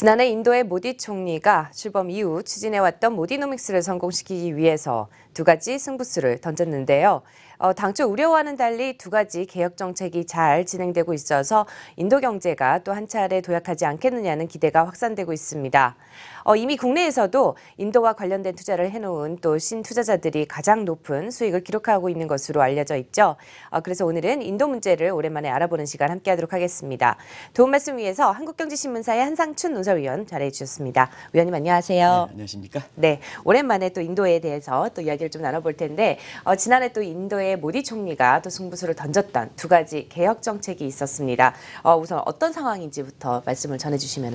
지난해 인도의 모디 총리가 출범 이후 추진해왔던 모디노믹스를 성공시키기 위해서 두 가지 승부수를 던졌는데요. 당초 우려와는 달리 두 가지 개혁 정책이 잘 진행되고 있어서 인도 경제가 또 한 차례 도약하지 않겠느냐는 기대가 확산되고 있습니다. 이미 국내에서도 인도와 관련된 투자를 해놓은 또 신투자자들이 가장 높은 수익을 기록하고 있는 것으로 알려져 있죠. 그래서 오늘은 인도 문제를 오랜만에 알아보는 시간 함께하도록 하겠습니다. 도움 말씀 위해서 한국경제신문사의 한상춘 논설위원 자리해 주셨습니다. 위원님 안녕하세요. 네, 안녕하십니까? 네, 오랜만에 또 인도에 대해서 또 이야기를 좀 나눠볼 텐데 지난해 또 인도의 모디 총리가 또 승부수를 던졌던 두 가지 개혁 정책이 있었습니다. 우선 어떤 상황인지부터 말씀을 전해주시면요.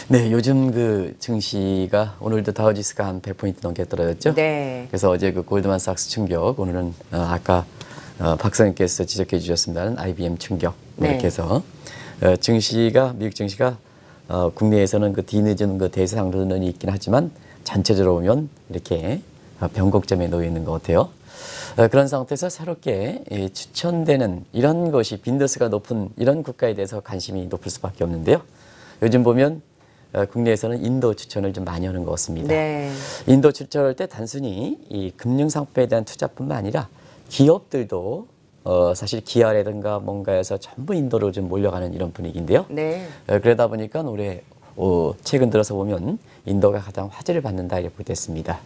네, 요즘 그 증시가 오늘도 다우지수가 한 100포인트 넘게 떨어졌죠? 네. 그래서 어제 그 골드만삭스 충격, 오늘은 아까 박사님께서 지적해 주셨습니다는 IBM 충격 네. 이렇게 해서 증시가 미국 증시가 국내에서는 그 뒤늦은 그 대상론이 있긴 하지만 전체적으로 보면 이렇게 변곡점에 놓여 있는 것 같아요. 그런 상태에서 새롭게 추천되는 이런 것이 빈도수가 높은 이런 국가에 대해서 관심이 높을 수밖에 없는데요. 요즘 보면 국내에서는 인도 추천을 좀 많이 하는 것 같습니다. 네. 인도 추천할 때 단순히 이 금융상품에 대한 투자뿐만 아니라 기업들도 사실 기아라든가 뭔가에서 전부 인도로 좀 몰려가는 이런 분위기인데요. 네. 그러다 보니까 올해 최근 들어서 보면 인도가 가장 화제를 받는다 이렇게 됐습니다.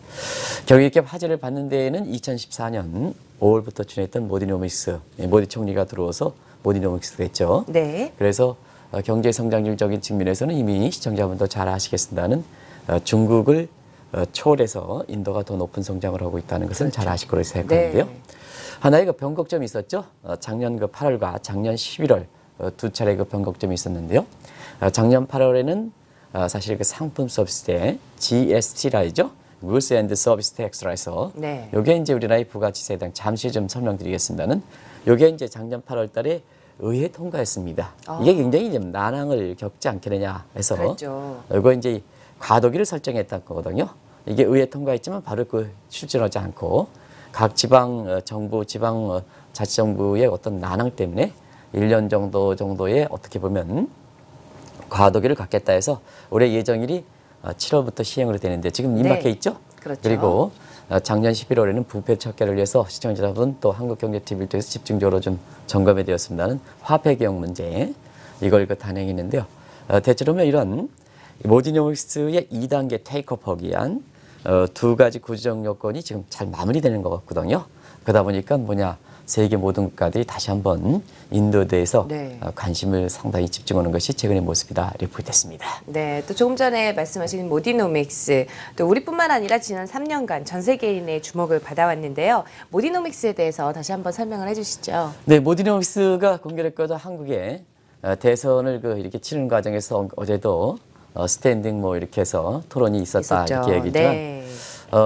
결국 이렇게 화제를 받는 데에는 2014년 5월부터 추진했던 모디노믹스, 모디 총리가 들어와서 모디노믹스가 됐죠. 네. 그래서 경제 성장률적인 측면에서는 이미 시청자분도 잘 아시겠습니다는 중국을 초월해서 인도가 더 높은 성장을 하고 있다는 것은 그렇죠. 잘 아실 거로 생각하는데요. 네. 하나의 그 변곡점이 있었죠. 작년 그 8월과 작년 11월 두 차례 그 변곡점이 있었는데요. 작년 8월에는 사실 그 상품 서비스 때 GST라 하죠. Goods and Service Tax라 해서 네. 요게 이제 우리나라의 부가치세에 대한 잠시 좀 설명드리겠습니다는 요게 이제 작년 8월 달에 의회 통과했습니다. 이게 굉장히 좀 난항을 겪지 않겠느냐 해서 그렇죠. 이거 이제 과도기를 설정했던 거거든요. 이게 의회 통과했지만 바로 그 실천하지 않고 각 지방 정부, 지방 자치정부의 어떤 난항 때문에 1년 정도의 어떻게 보면 과도기를 갖겠다 해서 올해 예정일이 7월부터 시행으로 되는데 지금 임박해 네. 있죠. 그렇죠. 그리고 작년 11월에는 부패 척결을 위해서 시청자 여러분 또 한국경제TV를 통해서 집중적으로 좀 점검이 되었습니다는 화폐 개혁 문제 이걸 그 단행했는데요. 대체로 보면 이런 모디노믹스의 2단계 테이크업하기 위한 두 가지 구조적 요건이 지금 잘 마무리되는 것 같거든요. 그러다 보니까 뭐냐 세계 모든 국가들이 다시 한번 인도에 대해서 네. 관심을 상당히 집중하는 것이 최근의 모습이다 이렇게 됐습니다. 네, 또 조금 전에 말씀하신 모디노믹스, 또 우리뿐만 아니라 지난 3년간 전 세계인의 주목을 받아왔는데요. 모디노믹스에 대해서 다시 한번 설명을 해주시죠. 네, 모디노믹스가 공개됐거든 한국에 대선을 이렇게 치는 과정에서 어제도 스탠딩 뭐 이렇게 해서 토론이 있었다 있었죠. 이렇게 얘기했지만 네.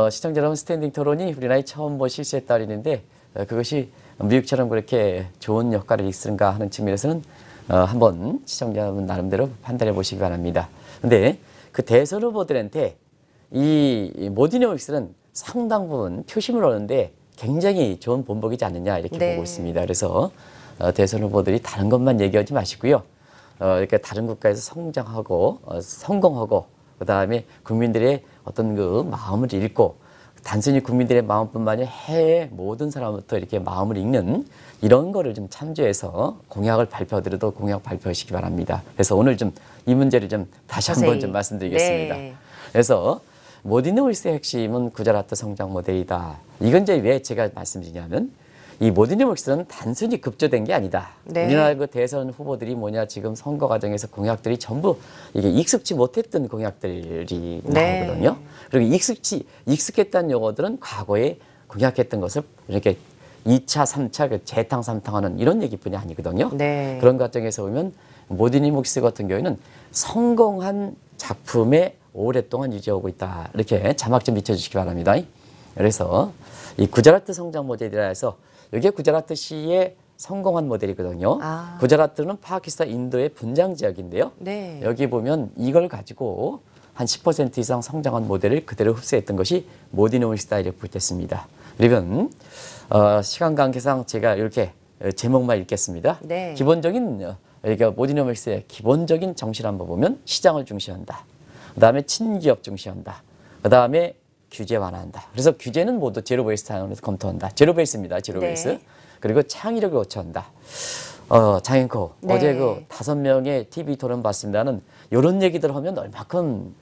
시청자 여러분 스탠딩 토론이 우리나라에 처음 실시했다 그랬는데 그것이 미국처럼 그렇게 좋은 역할을 있을까 하는 측면에서는 한번 시청자 여러분 나름대로 판단해 보시기 바랍니다. 근데 그 대선 후보들한테 이 모디노믹스는 상당 부분 표심을 얻는데 굉장히 좋은 본보기지 않느냐 이렇게 네. 보고 있습니다. 그래서 대선 후보들이 다른 것만 얘기하지 마시고요. 이렇게 다른 국가에서 성장하고 성공하고 그다음에 국민들의 어떤 그 마음을 읽고 단순히 국민들의 마음뿐만 아니라 해외 모든 사람부터 이렇게 마음을 읽는 이런 거를 좀 참조해서 공약을 발표하더라도 공약 발표하시기 바랍니다. 그래서 오늘 좀 이 문제를 좀 다시 한번 좀 말씀드리겠습니다. 네. 그래서 모디노믹스의 핵심은 구자라트 성장 모델이다. 이건 이제 왜 제가 말씀드리냐면 이 모디노믹스는 단순히 급조된 게 아니다. 네. 우리나라 그 대선 후보들이 뭐냐 지금 선거 과정에서 공약들이 전부 이게 익숙치 못했던 공약들이 네. 나오거든요. 그리고 익숙했다는 용어들은 과거에 공약했던 것을 이렇게 2차, 3차 그 재탕, 삼탕하는 이런 얘기뿐이 아니거든요. 네. 그런 과정에서 보면 모디노믹스 같은 경우에는 성공한 작품에 오랫동안 유지하고 있다. 이렇게 자막 좀 비춰주시기 바랍니다. 그래서 이 구자라트 성장 모델이라 해서 이게 구자라트 시의 성공한 모델이거든요. 구자라트는 파키스탄, 인도의 분장 지역인데요. 네. 여기 보면 이걸 가지고 한 10% 이상 성장한 모델을 그대로 흡수했던 것이 모디노믹스다 이렇게 붙였습니다. 그러면 시간 관계상 제가 이렇게 제목만 읽겠습니다. 네. 기본적인 그러니까 모디노믹스의 기본적인 정신 한번 보면 시장을 중시한다. 그다음에 친기업 중시한다. 그다음에 규제 완화한다. 그래서 규제는 모두 제로 베이스 차원에서 검토한다. 제로 베이스입니다. 제로 네. 베이스. 그리고 창의력을 고쳐한다. 장앵커 네. 어제 그 5명의 TV 토론 봤습니다는 이런 얘기들 하면 얼마큼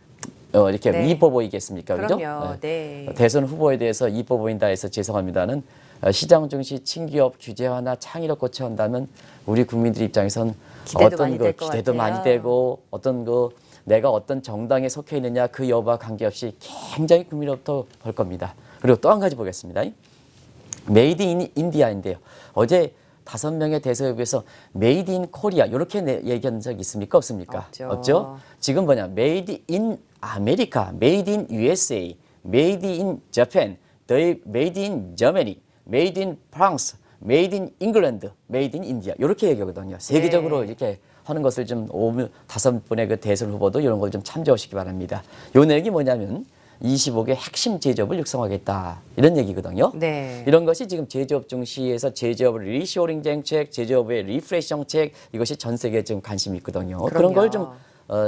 이렇게 네. 이뻐 보이겠습니까? 그죠? 그럼요. 네. 대선 후보에 대해서 이뻐 보인다 해서 죄송합니다는 시장 중시 친기업 규제 완화 창의력 고쳐한다면 우리 국민들 입장에선 기대도 어떤 많이 그 될것 기대도 같아요. 많이 되고 어떤 그 내가 어떤 정당에 속해 있느냐 그 여부와 관계없이 굉장히 국민으로부터 볼 겁니다. 그리고 또 한 가지 보겠습니다. 메이드 인 인디아인데요. 어제 5명의 대서협에서 메이드 인 코리아 이렇게 얘기한 적 있습니까? 없습니까? 없죠. 지금 뭐냐? 메이드 인 아메리카, 메이드 인 USA, 메이드 인 재팬, 메이드 인 저머니, 메이드 인 프랑스, 메이드 인 잉글랜드, 메이드 인 인디아 이렇게 얘기하거든요. 세계적으로 네. 이렇게 하는 것을 좀 5분의 그 대선 후보도 이런 걸 좀 참조하시기 바랍니다. 요 내용이 뭐냐면 25개 핵심 제조업을 육성하겠다 이런 얘기거든요. 네. 이런 것이 지금 제조업 중시에서 제조업을 리쇼링 정책, 제조업의 리프레시 정책 이것이 전 세계에 지금 관심이 있거든요. 그런 걸 좀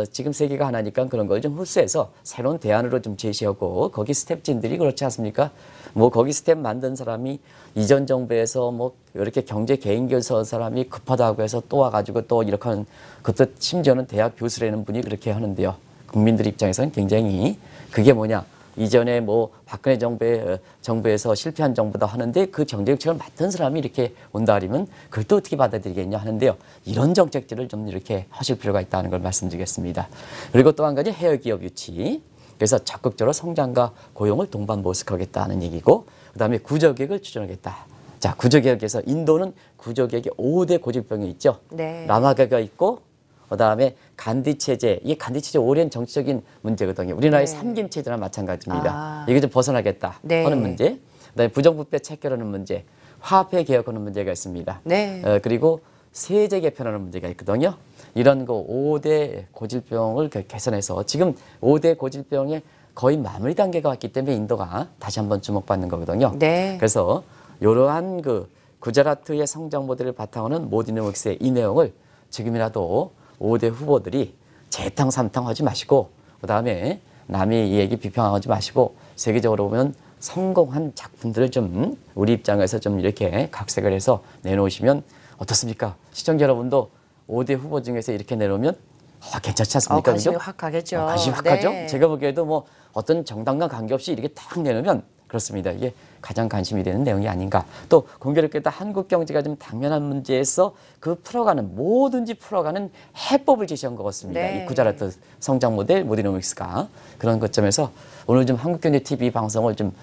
지금 세계가 하나니까 그런 걸 좀 흡수해서 새로운 대안으로 좀 제시하고 거기 스텝진들이 그렇지 않습니까? 뭐 거기 스텝 만든 사람이 이전 정부에서 뭐 이렇게 경제 개인교서 사람이 급하다고 해서 또 와가지고 또 이렇게 하는 그것도 심지어는 대학 교수라는 분이 그렇게 하는데요. 국민들 입장에서는 굉장히 그게 뭐냐 이전에 뭐 박근혜 정부에서 실패한 정부다 하는데 그 경제정책을 맡은 사람이 이렇게 온다 하면 그걸 또 어떻게 받아들이겠냐 하는데요. 이런 정책들을 좀 이렇게 하실 필요가 있다는 걸 말씀드리겠습니다. 그리고 또 한 가지 해외 기업 유치. 그래서 적극적으로 성장과 고용을 동반 모색하겠다는 얘기고 그다음에 구조개혁을 추진하겠다. 자, 구조개혁에서 인도는 구조개혁의 5대 고질병이 있죠. 네. 라마가가 있고 그다음에 간디 체제, 이 간디 체제 오랜 정치적인 문제거든요. 우리나라의 네. 삼김 체제랑 마찬가지입니다. 아. 이게 좀 벗어나겠다 네. 하는 문제. 그다음에 부정부패 체결하는 문제, 화폐 개혁하는 문제가 있습니다. 네. 그리고 세제 개편하는 문제가 있거든요. 이런 거 5대 고질병을 개선해서 지금 5대 고질병에 거의 마무리 단계가 왔기 때문에 인도가 다시 한번 주목받는 거거든요. 네. 그래서 이러한 그 구자라트의 성장 모델을 바탕으로 하는 모디노믹스의 이 내용을 지금이라도 5대 후보들이 재탕 삼탕하지 마시고 그다음에 남의 얘기 비평하지 마시고 세계적으로 보면 성공한 작품들을 좀 우리 입장에서 좀 이렇게 각색을 해서 내놓으시면 어떻습니까? 시청자 여러분도 5대 후보 중에서 이렇게 내놓으면 괜찮지 않습니까? 관심이 그죠? 확 가겠죠. 관심이 확 네. 가죠? 제가 보기에도 뭐 어떤 정당과 관계없이 이렇게 딱 내놓으면 그렇습니다. 이게 가장 관심이 되는 내용이 아닌가. 또 공교롭게도 한국 경제가 좀 당면한 문제에서 그 풀어가는 뭐든지 풀어가는 해법을 제시한 것 같습니다. 네. 이 구자라트 성장 모델 모디노믹스가 그런 것점에서 오늘 좀 한국경제 TV 방송을 좀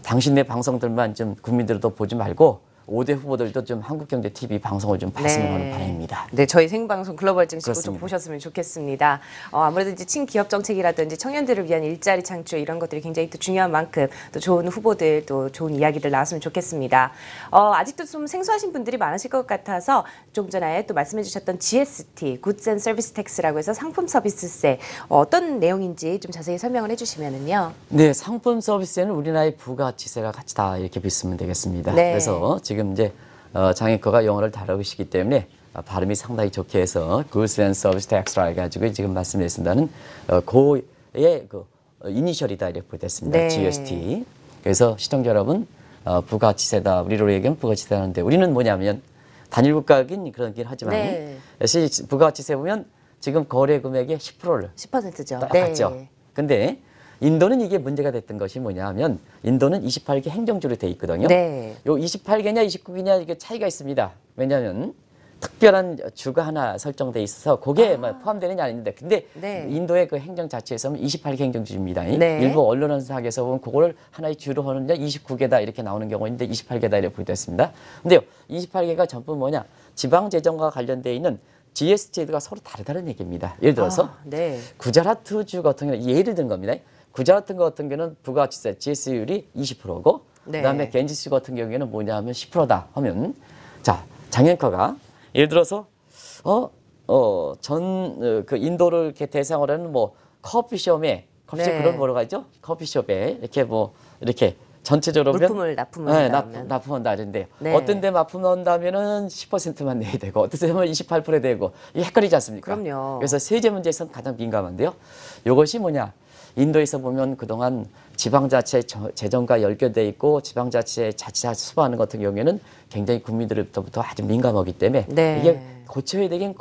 당신네 방송들만 좀 국민들도 보지 말고 5대 후보들도 좀 한국경제 TV 방송을 좀 봤으면 하는 바람입니다. 네, 저희 생방송 글로벌 증시도 좀 그렇습니다. 보셨으면 좋겠습니다. 아무래도 이제 친기업 정책이라든지 청년들을 위한 일자리 창출 이런 것들이 굉장히 또 중요한 만큼 또 좋은 후보들 또 좋은 이야기들 나왔으면 좋겠습니다. 아직도 좀 생소하신 분들이 많으실 것 같아서 조금 전에 또 말씀해주셨던 GST, Goods and Service Tax라고 해서 상품 서비스세 어떤 내용인지 좀 자세히 설명을 해주시면은요. 네, 상품 서비스에는 우리나라의 부가가치세가 같이 다 이렇게 비쓰면 되겠습니다. 네. 그래서 지금 이제 장애커가 영어를 다루시기 때문에 발음이 상당히 좋게 해서 Goods and Service Tax라 해가지고 지금 말씀드렸습니다는 고의 그 이니셜이다 이렇게 보겠습니다. 네. GST. 그래서 시청자 여러분 부가가치세다 우리로 얘기하면 부가가치세하는데 우리는 뭐냐면 단일 국가긴 그런긴 하지만 네. 부가가치세 보면 지금 거래 금액의 10%를 10%죠. 딱 맞죠. 근데 인도는 이게 문제가 됐던 것이 뭐냐면 인도는 28개 행정주로 돼 있거든요. 네. 요 28개냐 29개냐 이게 차이가 있습니다. 왜냐하면 특별한 주가 하나 설정돼 있어서 그게 포함되느냐 아닌데 근데 네. 인도의 그 행정 자체에서는 28개 행정주입니다. 네. 일부 언론사에서 보면 그거를 하나의 주로 하느냐 29개다 이렇게 나오는 경우가 있는데 28개다 이렇게 보여졌습니다. 근데요 28개가 전부 뭐냐 지방재정과 관련돼 있는 GST가 서로 다르다는 얘기입니다. 예를 들어서 네. 구자라트주 같은 경우는 예를 든 겁니다. 구자라트 같은 경우는 부가가치세 GS율이 20%고 네. 그다음에 겐지스 같은 경우에는 뭐냐 하면 10%다 하면 자 장현커가 예를 들어서 그 인도를 이렇게 대상으로 하는 뭐 커피숍에 네. 그런 뭐라고 하죠? 커피숍에 이렇게 뭐 이렇게 전체적으로 보면 물품을 납품을 네, 한다면. 납품한다는데 네. 어떤 데 납품 넣는다면은 10%만 내야 되고 어떤 데 하면 28% 되고 이게 헷갈리지 않습니까? 그럼요. 그래서 세제 문제에서는 가장 민감한데요. 이것이 뭐냐? 인도에서 보면 그동안 지방자치 재정과 연결돼 있고 지방자치의 자치자 수반하는 같은 경우에는 굉장히 국민들로부터 아주 민감하기 때문에 네. 이게 고쳐야 되긴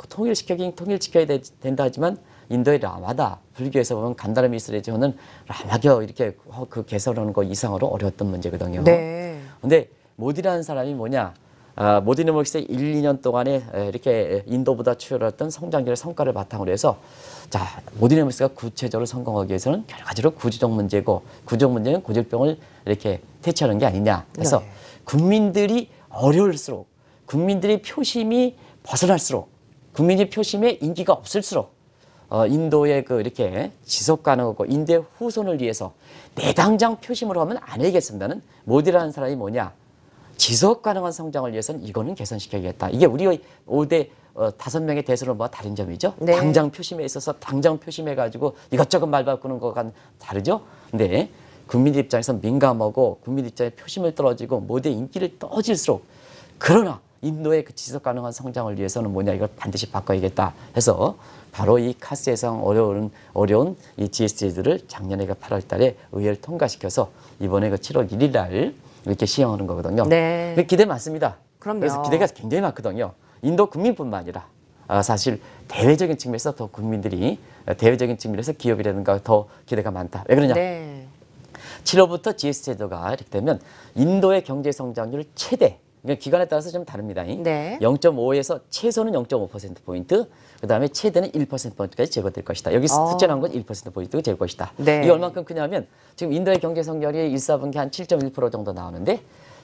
통일시켜야 된다 하지만 인도의 라마다 불교에서 보면 간다라 미스레지오는 라마교 이렇게 그 개설하는 거 이상으로 어려웠던 문제거든요. 네. 근데 모디라는 사람이 뭐냐? 모디 노믹스의 1, 2년 동안에 이렇게 인도보다 추월했던 성장률의 성과를 바탕으로 해서 자, 모디 노믹스가 구체적으로 성공하기 위해서는 여러 가지로 구조적 문제고 구조적 문제는 고질병을 이렇게 퇴치하는 게 아니냐. 그래서 네. 국민들이 어려울수록 국민들의 표심이 벗어날수록 국민의 표심에 인기가 없을수록 인도의 그 이렇게 지속 가능하고 인도의 후손을 위해서 내 당장 표심으로 하면 안 되겠습니다는 모디라는 사람이 뭐냐? 지속 가능한 성장을 위해서는 이거는 개선시켜야겠다. 이게 우리 5대 5명의 대선후보와 다른 점이죠. 네. 당장 표심에 있어서 당장 표심해 가지고 이것저것 말 바꾸는 것과는 다르죠. 근데 국민 입장에서 민감하고 국민 입장에 표심을 떨어지고 모두의 인기를 떨어질수록 그러나 인도의 그 지속 가능한 성장을 위해서는 뭐냐 이걸 반드시 바꿔야겠다 해서 바로 이 카스에서 어려운 이 GST들을 작년에 8월 달에 의회를 통과시켜서 이번에 그 7월 1일 날 이렇게 시행하는 거거든요. 네. 기대 많습니다. 그럼요. 그래서 기대가 굉장히 많거든요. 인도 국민뿐만 아니라 사실 대외적인 측면에서 더 국민들이 대외적인 측면에서 기업이라든가 더 기대가 많다. 왜 그러냐? 네. 7월부터 GS 제도가 이렇게 되면 인도의 경제 성장률 최대 그러니까 기간에 따라서 좀 다릅니다. 네. 0.5에서 최소는 0.5%포인트, 그 다음에 최대는 1%포인트까지 제거될 것이다. 여기 숫자 나온 건 1%포인트가 될 것이다. 네. 이게 얼만큼 크냐면 지금 인도의 경제 성장률이 1, 4분기 한 7.1% 정도 나오는데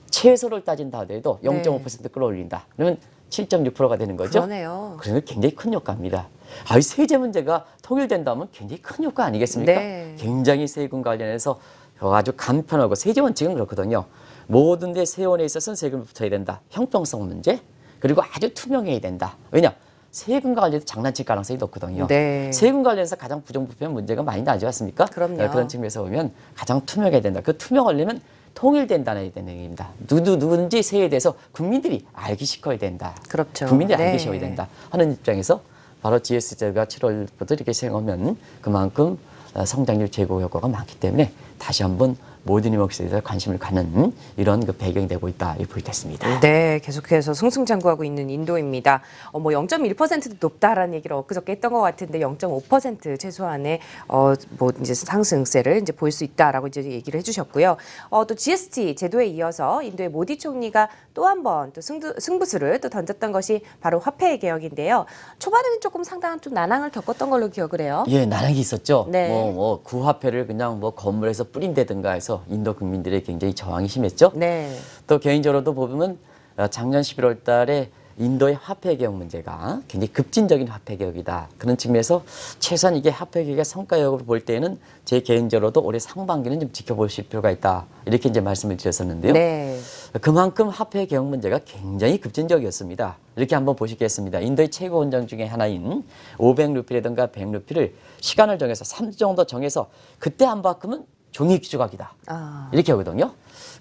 최소를 따진다 하더라도 0.5% 끌어올린다. 그러면 7.6%가 되는 거죠. 그러네요. 그러면 굉장히 큰 효과입니다. 이 세제 문제가 통일된다면 굉장히 큰 효과 아니겠습니까? 네. 굉장히 세금 관련해서 아주 간편하고 세제 원칙은 그렇거든요. 모든 데 세원에 있어서는 세금을 붙여야 된다. 형평성 문제 그리고 아주 투명해야 된다. 왜냐? 세금과 관련해서 장난칠 가능성이 높거든요. 네. 세금 관련해서 가장 부정부패한 문제가 많이 나지 않습니까? 그럼요. 그런 측면에서 보면 가장 투명해야 된다. 그 투명하려면 통일된다는 얘기입니다. 누구든지 세에 대해서 국민들이 알기 시켜야 된다. 그렇죠. 국민들이 네. 알기 시켜야 된다 하는 입장에서 바로 GS제가 7월부터 이렇게 시행하면 그만큼 성장률 제고 효과가 많기 때문에 다시 한번 모든 이목에 대해서 관심을 갖는 이런 그 배경이 되고 있다 이렇게 보겠습니다. 네, 계속해서 승승장구하고 있는 인도입니다. 뭐 0.1%도 높다라는 얘기를 엊그저께 했던 것 같은데 0.5% 최소한의 뭐 이제 상승세를 이제 볼 수 있다라고 이제 얘기를 해주셨고요. 또 GST 제도에 이어서 인도의 모디 총리가 또 한 번 또 승부수를 또 던졌던 것이 바로 화폐 개혁인데요. 초반에는 조금 상당한 좀 난항을 겪었던 걸로 기억을 해요. 예, 난항이 있었죠. 네. 뭐 구화폐를 그냥 뭐 건물에서 뿌린다든가 해서 인도 국민들의 굉장히 저항이 심했죠. 네. 또 개인적으로도 보면 작년 11월 달에 인도의 화폐 개혁 문제가 굉장히 급진적인 화폐 개혁이다. 그런 측면에서 최소한 이게 화폐 개혁의 성과역으로 볼 때는 제 개인적으로도 올해 상반기는 좀 지켜보실 필요가 있다. 이렇게 이제 말씀을 드렸었는데요. 네. 그만큼 화폐 개혁 문제가 굉장히 급진적이었습니다. 이렇게 한번 보시겠습니다. 인도의 최고 원정 중에 하나인 500루피라든가 100루피를 시간을 정해서 3주 정도 정해서 그때 안 바꾸면 종이 조각이다. 이렇게 하거든요.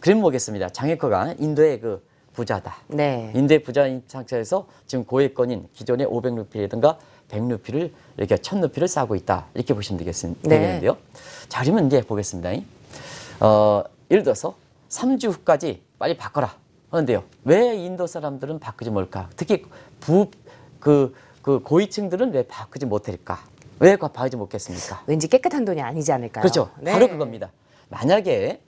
그럼 뭐겠습니다. 장애커가 인도의 그 부자다. 네. 인도의 부자인 상태에서 지금 고액권인 기존의 500루피라든가 100루피를 이렇게 1000루피를 싸고 있다. 이렇게 보시면 되겠는데요. 자, 그러면 이제 보겠습니다. 예를 들어서 3주 후까지 빨리 바꿔라. 하는데요. 왜 인도 사람들은 바꾸지 못할까? 특히 그 고위층들은 왜 바꾸지 못할까? 왜 바꾸지 못겠습니까? 왠지 깨끗한 돈이 아니지 않을까요? 그렇죠. 네. 바로 그겁니다. 만약에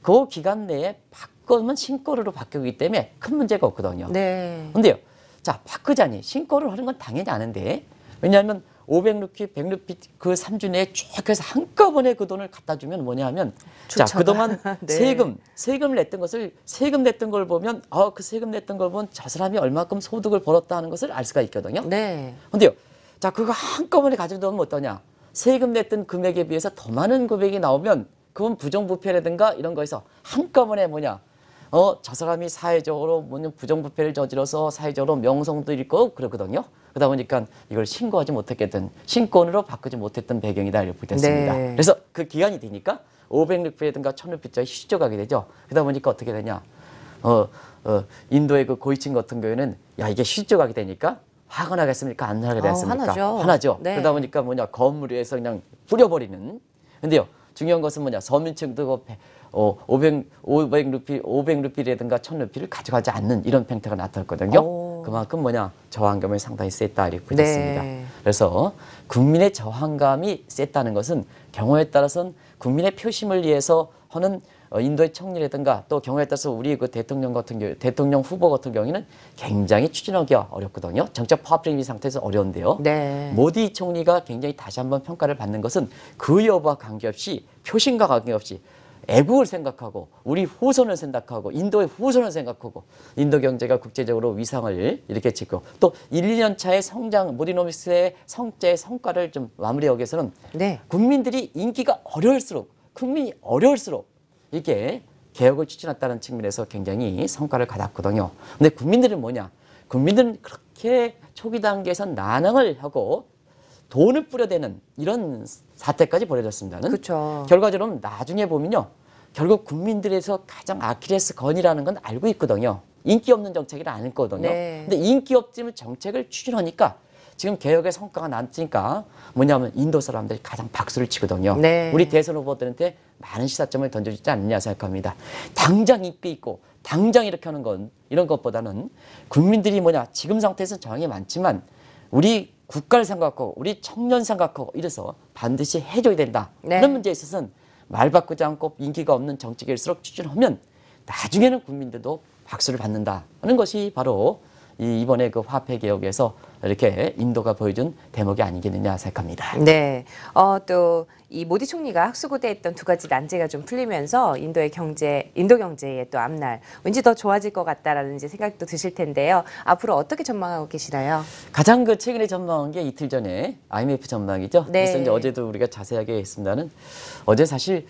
그 기간 내에 바꾸면 신고루로 바뀌기 때문에 큰 문제가 없거든요. 네. 근데요. 자, 바꾸자니 신고를 하는 건 당연히 아는데 왜냐하면 500루피, 100루피 그 3주 내에 쭉 해서 한꺼번에 그 돈을 갖다 주면 뭐냐 하면 자, 그동안 네. 세금 냈던 걸 보면 그 세금 냈던 걸 보면 저 사람이 얼마큼 소득을 벌었다 하는 것을 알 수가 있거든요. 네. 근데요. 자, 그거 한꺼번에 가지고 오면 어떠냐? 세금 냈던 금액에 비해서 더 많은 금액이 나오면 그건 부정부패라든가 이런 거에서 한꺼번에 뭐냐? 저 사람이 사회적으로 뭐냐 부정부패를 저질러서 사회적으로 명성도 잃고 그러거든요. 그러다 보니까 이걸 신고하지 못했던 신권으로 바꾸지 못했던 배경이다 이렇게 됐습니다. 네. 그래서 그 기간이 되니까 500루피라든가 1000루피짜리 휴저가게 되죠. 그러다 보니까 어떻게 되냐? 인도의 그 고위층 같은 경우에는 야 이게 휴저가게 되니까 화가 나겠습니까? 안 나게 되겠습니까? 화나죠. 화나죠. 네. 그러다 보니까 뭐냐 건물 위에서 그냥 뿌려버리는. 근데요 중요한 것은 뭐냐 서민층도 500루피라든가 1000루피를 가져가지 않는 이런 팽태가 나타났거든요. 오. 그만큼 뭐냐 저항감이 상당히 셌다 이렇게 네. 됐습니다. 그래서 국민의 저항감이 셌다는 것은 경우에 따라서는 국민의 표심을 위해서 하는 인도의 총리라든가 또 경우에 따라서 우리 그 대통령 같은 경우 대통령 후보 같은 경우에는 굉장히 추진하기가 어렵거든요. 정책 파업링 상태에서 어려운데요. 네. 모디 총리가 굉장히 다시 한번 평가를 받는 것은 그 여부와 관계없이 표심과 관계없이 애국을 생각하고 우리 후손을 생각하고 인도의 후손을 생각하고 인도 경제가 국제적으로 위상을 이렇게 짓고 또 1, 2년 차의 성장 모디노믹스의 성과를 좀 마무리하기 위해서는 네. 국민들이 인기가 어려울수록 국민이 어려울수록 이렇게 개혁을 추진했다는 측면에서 굉장히 성과를 거뒀거든요. 근데 국민들은 뭐냐? 국민들은 그렇게 초기 단계에서 난항을 하고 돈을 뿌려대는 이런 사태까지 벌어졌습니다는. 그렇죠. 결과적으로 나중에 보면요. 결국 국민들에서 가장 아킬레스건이라는 건 알고 있거든요. 인기 없는 정책이라 안 했거든요. 네. 근데 인기 없지만 정책을 추진하니까 지금 개혁의 성과가 났으니까 뭐냐면 인도 사람들이 가장 박수를 치거든요. 네. 우리 대선 후보들한테 많은 시사점을 던져주지 않느냐 생각합니다. 당장 인기 있고 당장 이렇게 하는 건 이런 것보다는 국민들이 뭐냐 지금 상태에서 저항이 많지만 우리 국가를 생각하고 우리 청년 생각하고 이래서 반드시 해줘야 된다. 네. 그런 문제에 있어서는 말 바꾸지 않고 인기가 없는 정책일수록 추진하면 나중에는 국민들도 박수를 받는다 하는 것이 바로 이번에 그 화폐 개혁에서 이렇게 인도가 보여준 대목이 아니겠느냐 생각합니다. 네. 또 이 모디 총리가 학수고대에 했던 두 가지 난제가 좀 풀리면서 인도 경제의 또 앞날 왠지 더 좋아질 것 같다라는 이제 생각도 드실 텐데요. 앞으로 어떻게 전망하고 계시나요? 가장 그 최근에 전망한 게 이틀 전에 IMF 전망이죠. 네. 그래서 이제 어제도 우리가 자세하게 했습니다는 어제 사실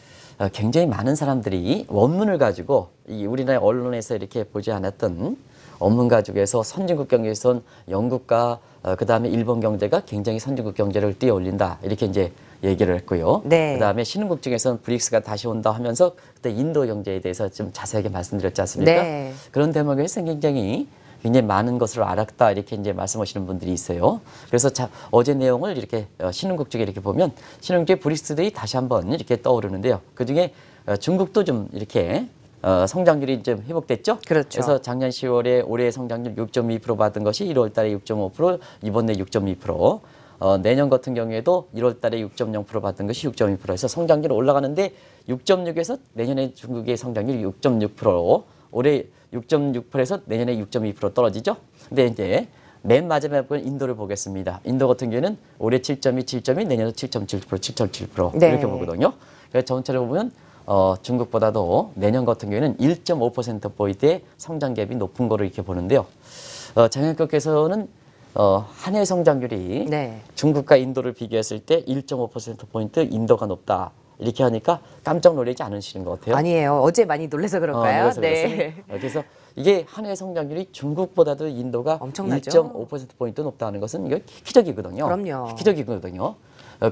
굉장히 많은 사람들이 원문을 가지고 이 우리나라 언론에서 이렇게 보지 않았던 원문 가지고서 선진국 경제에선 영국과 그다음에 일본 경제가 굉장히 선진국 경제를 뛰어올린다 이렇게 이제 얘기를 했고요. 네. 그다음에 신흥국 중에서는 브릭스가 다시 온다 하면서 그때 인도 경제에 대해서 좀 자세하게 말씀드렸지 않습니까? 네. 그런 대목에서 굉장히 많은 것을 알았다 이렇게 이제 말씀하시는 분들이 있어요. 그래서 어제 내용을 이렇게 신흥국 쪽에 이렇게 보면 신흥국의 브릭스들이 다시 한번 이렇게 떠오르는데요. 그 중에 중국도 좀 이렇게 성장률이 좀 회복됐죠. 그렇죠. 그래서 작년 10월에 올해 성장률 6.2% 받은 것이 1월 달에 6.5%, 이번에 6.2%. 내년 같은 경우에도 1월 달에 6.0% 받은 것이 6.2%에서 성장률이 올라가는데 6.6에서 내년에 중국의 성장률이 6.6%, 올해 6.6%에서 내년에 6.2% 떨어지죠. 근데 이제 맨 마지막에 보면 인도를 보겠습니다. 인도 같은 경우에는 올해 7.2, 7.2, 내년에 7.7%, 7.7% 네. 이렇게 보거든요. 그래서 전체를 보면 중국보다도 내년 같은 경우에는 1.5%포인트의 성장 갭이 높은 거로 이렇게 보는데요. 장현국께서는 한 해 성장률이 네. 중국과 인도를 비교했을 때 1.5%포인트 인도가 높다. 이렇게 하니까 깜짝 놀라지 않으시는 것 같아요. 아니에요. 어제 많이 놀라서 그럴까요? 놀라서 네. 그랬어요. 그래서 이게 한 해 성장률이 중국보다도 인도가 엄청나죠. 1.5%포인트 높다는 것은 이거 획기적이거든요. 그럼요. 획기적이거든요.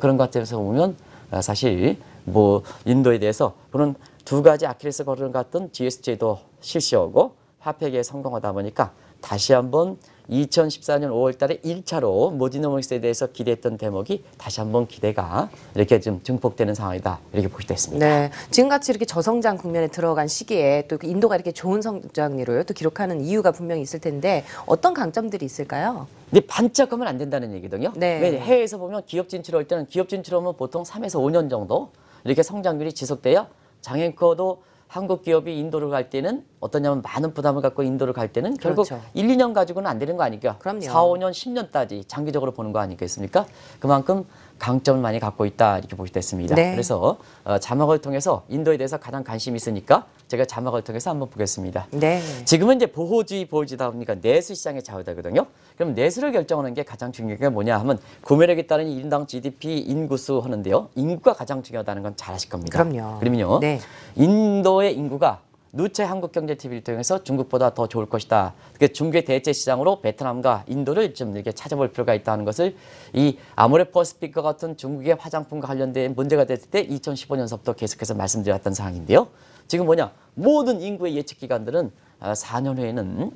그런 것 같아서 보면 사실 뭐 인도에 대해서 그런 두 가지 아킬레스 건을 같은 GSJ도 실시하고 화폐계에 성공하다 보니까 다시 한번 2014년 5월 달에 1차로 모디노믹스에 대해서 기대했던 대목이 다시 한번 기대가 이렇게 좀 증폭되는 상황이다. 이렇게 보시도 있습니다. 네, 지금같이 이렇게 저성장 국면에 들어간 시기에 또 인도가 이렇게 좋은 성장률을 또 기록하는 이유가 분명히 있을 텐데 어떤 강점들이 있을까요? 근데 반짝하면 안 된다는 얘기거든요. 네. 왜 해외에서 보면 기업 진출할 때는 기업 진출하면 보통 3에서 5년 정도 이렇게 성장률이 지속돼야 장앵커도 한국 기업이 인도를 갈 때는 어떠냐면 많은 부담을 갖고 인도를 갈 때는 결국 그렇죠. 1, 2년 가지고는 안 되는 거 아니까 그럼요. 4, 5년, 10년까지 장기적으로 보는 거 아니겠습니까? 그만큼 강점을 많이 갖고 있다 이렇게 보시도 있습니다. 네. 그래서 자막을 통해서 인도에 대해서 가장 관심이 있으니까 제가 자막을 통해서 한번 보겠습니다. 네. 지금은 이제 보호주의다 보니까 내수 시장에 좌우되거든요. 그럼 내수를 결정하는 게 가장 중요한 게 뭐냐 하면 구매력에 따른 인당 GDP 인구수 하는데요. 인구가 가장 중요하다는 건 잘 아실 겁니다. 그럼요. 그러면요. 네. 인도의 인구가 누체 한국경제TV를 통해서 중국보다 더 좋을 것이다. 그러니까 중국의 대체 시장으로 베트남과 인도를 좀 이렇게 찾아볼 필요가 있다는 것을 이 아모레퍼시픽과 같은 중국의 화장품과 관련된 문제가 됐을 때 2015년서부터 계속해서 말씀드렸던 사항인데요. 지금 뭐냐? 모든 인구의 예측 기관들은 4년 후에는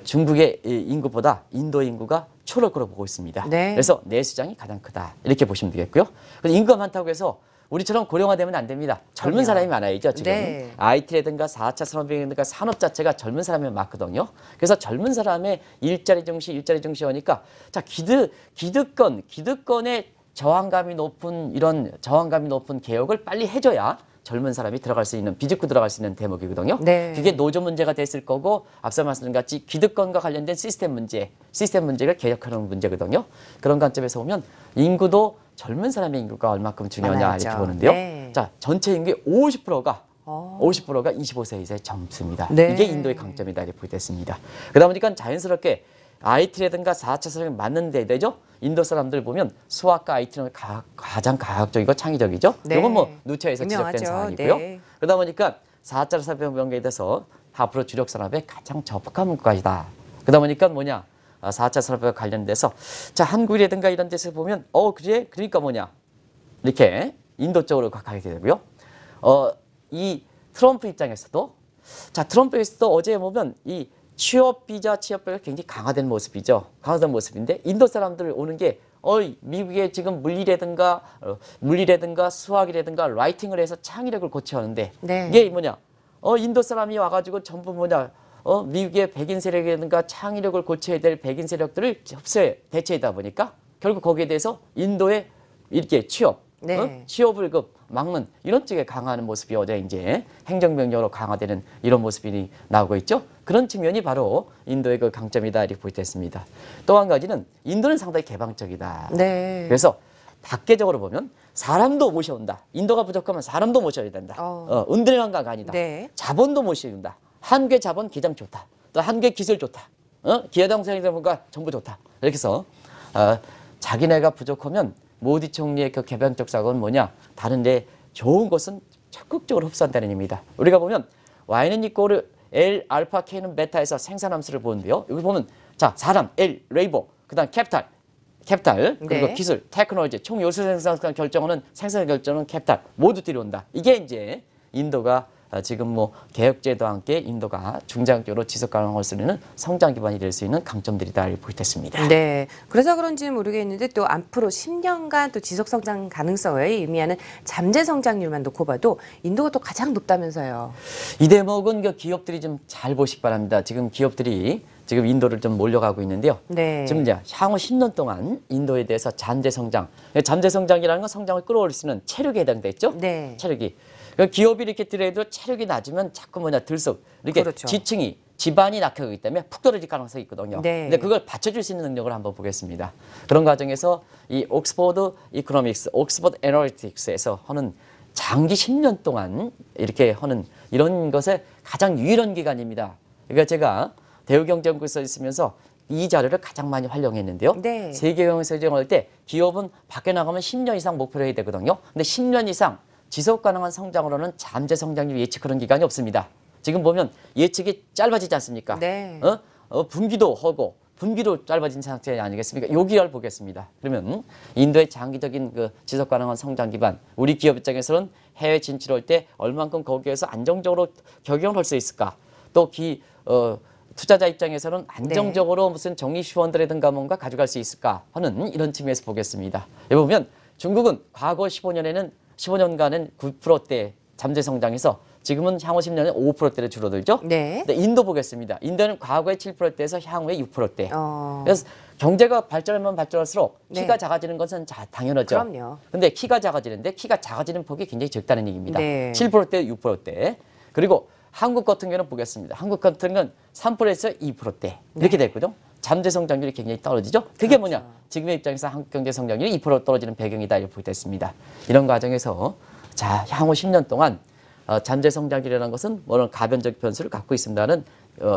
중국의 인구보다 인도의 인구가 초를 걸어보고 있습니다. 네. 그래서 내수장이 가장 크다. 이렇게 보시면 되겠고요. 그래서 인구가 많다고 해서 우리처럼 고령화되면 안 됩니다. 젊은 그럼요. 사람이 많아야죠. 지금 네. IT라든가 4차 산업혁명이라든가 산업 자체가 젊은 사람이 많거든요. 그래서 젊은 사람의 일자리 증시 하니까 자 기득권의 저항감이 높은 이런 저항감이 높은 개혁을 빨리 해줘야 젊은 사람이 들어갈 수 있는 비집고 들어갈 수 있는 대목이거든요. 네. 그게 노조 문제가 됐을 거고 앞서 말씀드린 같이 기득권과 관련된 시스템 문제가 개혁하는 문제거든요. 그런 관점에서 보면 인구도 젊은 사람의 인구가 얼마큼 중요하냐 많아야죠. 이렇게 보는데요. 네. 자, 전체 인구의 50%가 어. 50%가 25세 이상의 젊습니다. 네. 이게 인도의 강점이다 이렇게 보겠습니다. 그러다 보니까 자연스럽게 IT라든가 4차 산업이 맞는데 되죠. 인도 사람들 보면 수학과 IT는 가장 과학적이고 창의적이죠. 네. 이건 뭐 누체에서 유명하죠. 지적된 사항이고요. 네. 그러다 보니까 4차 산업혁명에 대해서 앞으로 주력 산업에 가장 적합한 국가이다. 그러다 보니까 뭐냐? 4차 산업과 관련돼서 자 한국이라든가 이런 데서 보면 그래? 그러니까 뭐냐? 이렇게 인도 쪽으로 가게 되고요. 이 트럼프 입장에서도 자 트럼프에서도 어제 보면 이 취업 비자가 굉장히 강화된 모습이죠. 강화된 모습인데 인도 사람들 오는 게 미국에 지금 물리라든가 수학이라든가 라이팅을 해서 창의력을 고취하는데 네. 이게 뭐냐? 인도 사람이 와가지고 전부 뭐냐? 미국의 백인 세력이라든가 창의력을 고쳐야 될 백인 세력들을 대체하다 보니까 결국 거기에 대해서 인도의 이렇게 네. 취업을 막는 이런 쪽에 강화하는 모습이 어제 이제 행정명령으로 강화되는 이런 모습이 나오고 있죠. 그런 측면이 바로 인도의 그 강점이다 이렇게 보겠습니다. 또 한 가지는 인도는 상당히 개방적이다. 네. 그래서 단계적으로 보면 사람도 모셔온다. 인도가 부족하면 사람도 모셔야 된다. 은둔한 가 아니다. 네. 자본도 모셔온다. 한국의 자본 기장 좋다. 또 한국의 기술 좋다. 기회당사회가 정부 좋다. 이렇게 해서 자기네가 부족하면 모디 총리의 그 개방적 사고는 뭐냐? 다른데 좋은 것은 적극적으로 흡수한다는 의미입니다. 우리가 보면 Y는 이꼬르 L, 알파, K는 베타에서 생산함수를 보는데요. 여기 보면 자 사람, L, 레이버, 그다음 캐피탈 그리고 네. 기술, 테크놀로지, 총 요소 생산 결정하는 생산 결정은 캐피탈 모두 들어온다. 이게 이제 인도가 지금 뭐 개혁제도와 함께 인도가 중장기적으로 지속 가능할 수 있는 성장 기반이 될 수 있는 강점들이다 이렇게 보겠습니다. 네. 그래서 그런지는 모르겠는데 또 앞으로 10년간 또 지속 성장 가능성을 의미하는 잠재 성장률만 놓고 봐도 인도가 또 가장 높다면서요. 이 대목은 그 기업들이 좀 잘 보시기 바랍니다. 지금 기업들이 지금 인도를 좀 몰려가고 있는데요. 네. 지금 이제 향후 10년 동안 인도에 대해서 잠재 성장이라는 건 성장을 끌어올릴 수 있는 체력에 해당돼 있죠. 네. 체력이. 기업이 이렇게 들어도 체력이 낮으면 자꾸 들썩 이렇게 그렇죠. 지반이 낙하기 때문에 푹 떨어질 가능성이 있거든요. 네. 근데 그걸 받쳐줄 수 있는 능력을 한번 보겠습니다. 그런 과정에서 이 옥스퍼드 이코노믹스, 옥스퍼드 애널리틱스에서 하는 장기 10년 동안 이렇게 하는 이런 것에 가장 유일한 기관입니다. 그러니까 제가 대우경제연구소에 있으면서 이 자료를 가장 많이 활용했는데요. 네. 세계경영에서 정할 때 기업은 밖에 나가면 10년 이상 목표로 해야 되거든요. 근데 10년 이상 지속 가능한 성장으로는 잠재 성장률 예측하는 기간이 없습니다. 지금 보면 예측이 짧아지지 않습니까? 네. 분기도 짧아진 상태 아니겠습니까? 여기를 보겠습니다. 그러면 인도의 장기적인 그 지속 가능한 성장 기반, 우리 기업 입장에서는 해외 진출할 때 얼만큼 거기에서 안정적으로 적용을 할 수 있을까? 또 투자자 입장에서는 안정적으로 무슨 적립펀드라든가 뭔가 가져갈 수 있을까 하는 이런 측면에서 보겠습니다. 여기 보면 중국은 과거 15년간은 9%대 잠재 성장에서 지금은 향후 10년에 5%대로 줄어들죠. 네. 근데 인도 보겠습니다. 인도는 과거에 7%대에서 향후에 6%대. 어. 그래서 경제가 발전하면 발전할수록 네. 키가 작아지는 것은 당연하죠. 그럼요. 근데 키가 작아지는데 키가 작아지는 폭이 굉장히 적다는 얘기입니다. 네. 7%대, 6%대. 그리고 한국 같은 경우는 보겠습니다. 한국 같은 경우는 3%에서 2%대 이렇게 됐거든요. 잠재 성장률이 굉장히 떨어지죠. 그게 뭐냐? 지금의 입장에서 한국 경제 성장률이 2% 떨어지는 배경이다 이렇게 보겠습니다. 이런 과정에서 자 향후 10년 동안 잠재 성장률이라는 것은 뭐는 가변적 변수를 갖고 있습니다는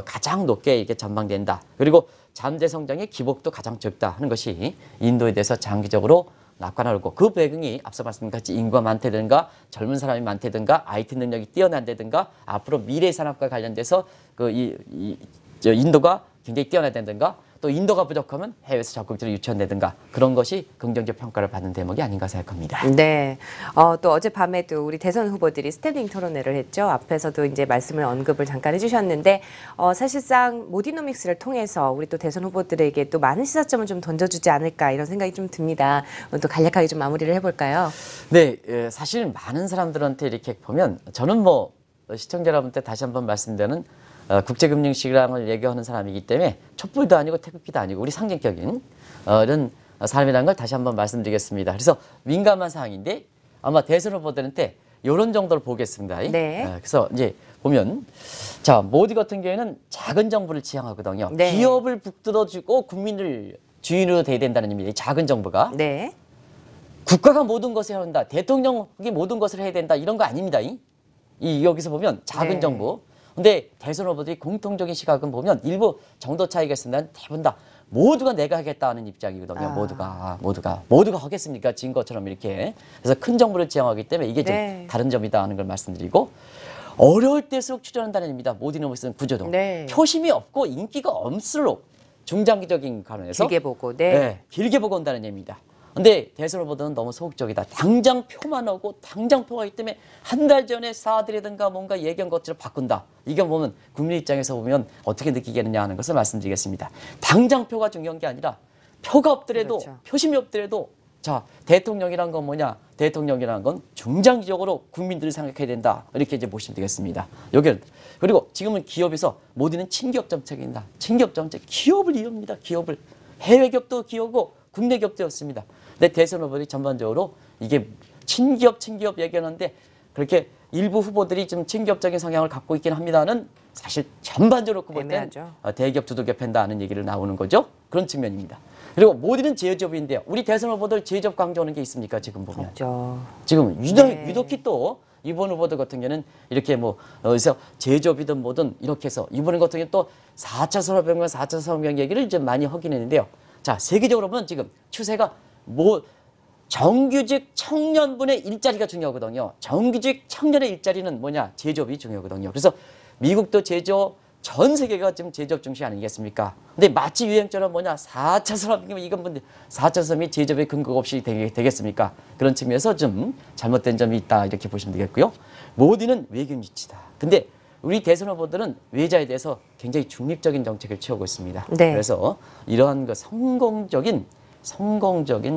가장 높게 이렇게 전망된다. 그리고 잠재 성장의 기복도 가장 적다 하는 것이 인도에 대해서 장기적으로 낙관하고 그 배경이 앞서 말씀드린 인구가 많다든가 젊은 사람이 많다든가 IT 능력이 뛰어난다든가 앞으로 미래 산업과 관련돼서 저 인도가 굉장히 뛰어나다든가 또 인도가 부족하면 해외에서 적극적으로 유치한다든가 그런 것이 긍정적 평가를 받는 대목이 아닌가 생각합니다. 네. 또 어젯밤에도 우리 대선 후보들이 스탠딩 토론회를 했죠. 앞에서도 이제 말씀을 언급을 잠깐 해주셨는데 사실상 모디노믹스를 통해서 우리 또 대선 후보들에게 또 많은 시사점을 좀 던져주지 않을까 이런 생각이 좀 듭니다. 오늘 또 간략하게 좀 마무리를 해볼까요? 네, 사실 많은 사람들한테 이렇게 보면 저는 뭐 시청자 여러분한테 다시 한번 말씀드리는 국제금융시장을 얘기하는 사람이기 때문에 촛불도 아니고 태극기도 아니고 우리 상징적인 이런 사람이라는 걸 다시 한번 말씀드리겠습니다. 그래서 민감한 사항인데 아마 대선 후보들한테 이런 정도로 보겠습니다. 네. 그래서 이제 보면 자 모디 같은 경우에는 작은 정부를 지향하거든요. 네. 기업을 북돋아주고 국민을 주인으로 돼야 된다는 의미입니다. 이 작은 정부가. 네. 국가가 모든 것을 해야 한다. 대통령이 모든 것을 해야 된다. 이런 거 아닙니다. 여기서 보면 작은 네. 정부. 근데 대선 후보들이 공통적인 시각은 보면 일부 정도 차이가 있습니다. 대부분 다 모두가 내가 하겠다는 입장이거든요. 모두가 하겠습니까? 진 것처럼 이렇게. 그래서 큰 정부를 지향하기 때문에 이게 네. 좀 다른 점이다 하는 걸 말씀드리고 어려울 때일수록 출연한다는 의미입니다. 모디노믹스는 구조도. 네. 표심이 없고 인기가 없을수록 중장기적인 관원에서 길게 보고. 네. 길게 보고 온다는 의미입니다. 근데 대선 후보들은 너무 소극적이다. 당장 표만 오고 당장 표가 있기 때문에 한 달 전에 사들이든가 뭔가 얘기한 것들을 바꾼다. 이게 보면 국민 입장에서 보면 어떻게 느끼겠느냐 하는 것을 말씀드리겠습니다. 당장 표가 중요한 게 아니라 표가 없더라도 그렇죠. 표심이 없더라도 자 대통령이란 건 뭐냐? 대통령이라는 건 중장기적으로 국민들을 생각해야 된다. 이렇게 이제 보시면 되겠습니다. 여기는 그리고 지금은 기업에서 모두는 친기업 정책입니다. 친기업 정책 기업을 이룹니다. 기업을 해외 기업도 기업고 국내 기업도였습니다. 근데 대선 후보들이 전반적으로 이게 친기업 얘기하는데 그렇게 일부 후보들이 좀 친기업적인 성향을 갖고 있긴 합니다는 사실 전반적으로 볼 때 대기업 두들겨 팬다 하는 얘기를 나오는 거죠. 그런 측면입니다. 그리고 모디는 제조업인데요. 우리 대선 후보들 제조업 강조하는 게 있습니까? 지금 보면. 그렇죠. 지금 유독히 또 이번 후보들 같은 경우는 이렇게 뭐 어디서 제조업이든 뭐든 이렇게 해서 이번 같은 경우는 또 4차 산업혁명, 4차 산업혁명 얘기를 좀 많이 하긴 했는데요. 자, 세계적으로 보면 지금 추세가 뭐 정규직 청년분의 일자리가 중요하거든요. 정규직 청년의 일자리는 뭐냐? 제조업이 중요하거든요. 그래서 미국도 제조업, 전 세계가 지금 제조업 중시 아니겠습니까? 근데 마치 유행처럼 뭐냐? 4차 산업혁명 이건 뭔데 4차 산업이 제조업의 근거가 없이 되겠습니까? 그런 측면에서 좀 잘못된 점이 있다 이렇게 보시면 되겠고요. 모디는 외교는 유치다. 근데 우리 대선 후보들은 외자에 대해서 굉장히 중립적인 정책을 취하고 있습니다. 네. 그래서 이러한 그 성공적인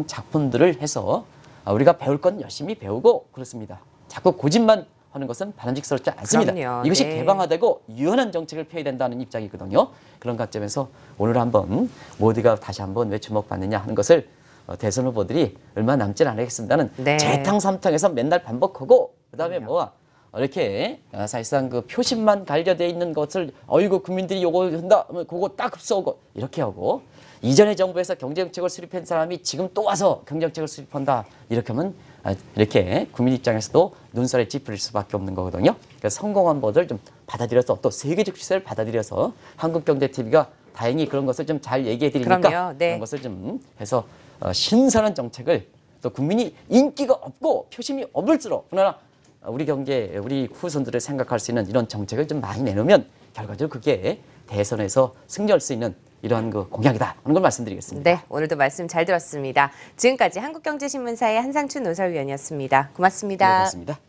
작품들을 해서 우리가 배울 건 열심히 배우고 그렇습니다. 자꾸 고집만 하는 것은 바람직스럽지 않습니다. 그럼요. 이것이 네. 개방화되고 유연한 정책을 펴야 된다는 입장이거든요. 그런 관점에서 오늘 한번 모디가 다시 한번 왜 주목받느냐 하는 것을 대선 후보들이 얼마 남지 않겠습니다는 네. 재탕3탕에서 맨날 반복하고 그다음에 뭐야 이렇게 사실상 그 표심만 달려져 있는 것을 어이구 국민들이 요거 한다 하면 그거 딱 흡수하고 이렇게 하고 이전의 정부에서 경제정책을 수립한 사람이 지금 또 와서 경제정책을 수립한다 이렇게 하면 이렇게 국민 입장에서도 눈살에 찌푸릴 수밖에 없는 거거든요. 그래서 성공한 것을 좀 받아들여서 또 세계적 시세를 받아들여서 한국경제TV가 다행히 그런 것을 좀 잘 얘기해 드리니까 그럼요. 네. 그런 것을 좀 해서 신선한 정책을 또 국민이 인기가 없고 표심이 없을수록 그러나 우리 후손들을 생각할 수 있는 이런 정책을 좀 많이 내놓으면 결과적으로 그게 대선에서 승리할 수 있는 이러한 그 공약이다 하는 걸 말씀드리겠습니다. 네, 오늘도 말씀 잘 들었습니다. 지금까지 한국경제신문사의 한상춘 논설위원이었습니다. 고맙습니다. 네, 고맙습니다.